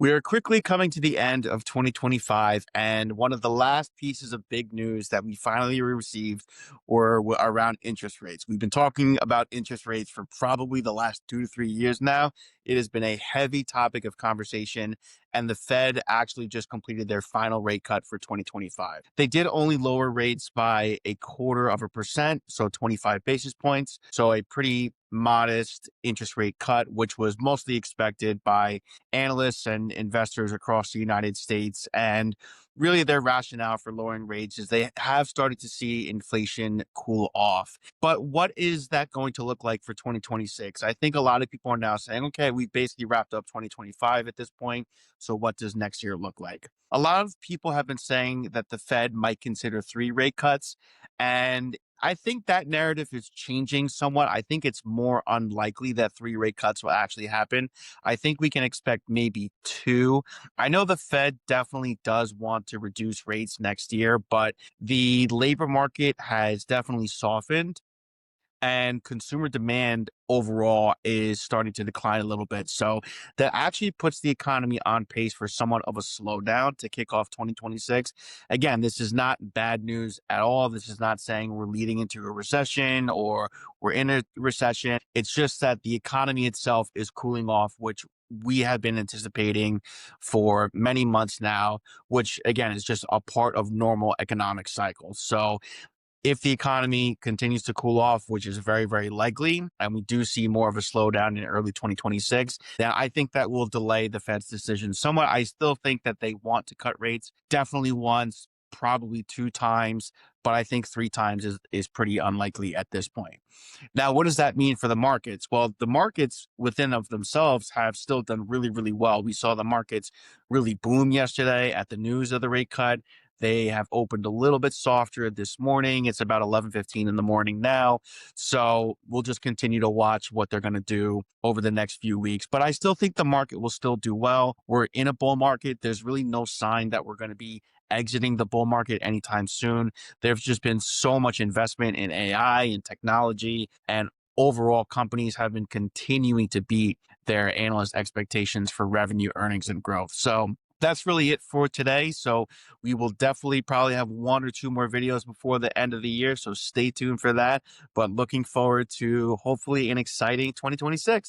We are quickly coming to the end of 2025, and one of the last pieces of big news that we finally received were around interest rates. We've been talking about interest rates for probably the last 2 to 3 years now. It has been a heavy topic of conversation, and the Fed actually just completed their final rate cut for 2025. They did only lower rates by 0.25%, so 25 basis points. So a pretty modest interest rate cut, which was mostly expected by analysts and investors across the United States. And really, their rationale for lowering rates is they have started to see inflation cool off. But what is that going to look like for 2026? I think a lot of people are now saying, okay, we've basically wrapped up 2025 at this point. So what does next year look like? A lot of people have been saying that the Fed might consider 3 rate cuts. And I think that narrative is changing somewhat. I think it's more unlikely that 3 rate cuts will actually happen. I think we can expect maybe two. I know the Fed definitely does want to reduce rates next year, but the labor market has definitely softened and consumer demand overall is starting to decline a little bit. So that actually puts the economy on pace for somewhat of a slowdown to kick off 2026. Again, this is not bad news at all. This is not saying we're leading into a recession or we're in a recession. It's just that the economy itself is cooling off, which we have been anticipating for many months now, which again is just a part of normal economic cycles. So if the economy continues to cool off, which is very, very likely, and we do see more of a slowdown in early 2026, then I think that will delay the Fed's decision somewhat. I still think that they want to cut rates definitely once, probably 2 times, but I think 3 times is pretty unlikely at this point. Now, what does that mean for the markets? Well, the markets within of themselves have still done really, really well. We saw the markets really boom yesterday at the news of the rate cut. They have opened a little bit softer this morning. It's about 11:15 in the morning now. So we'll just continue to watch what they're going to do over the next few weeks. But I still think the market will still do well. We're in a bull market. There's really no sign that we're going to be exiting the bull market anytime soon. There's just been so much investment in AI and technology, and overall companies have been continuing to beat their analyst expectations for revenue, earnings, and growth. So that's really it for today. So we will definitely probably have 1 or 2 more videos before the end of the year. So stay tuned for that. But looking forward to hopefully an exciting 2026.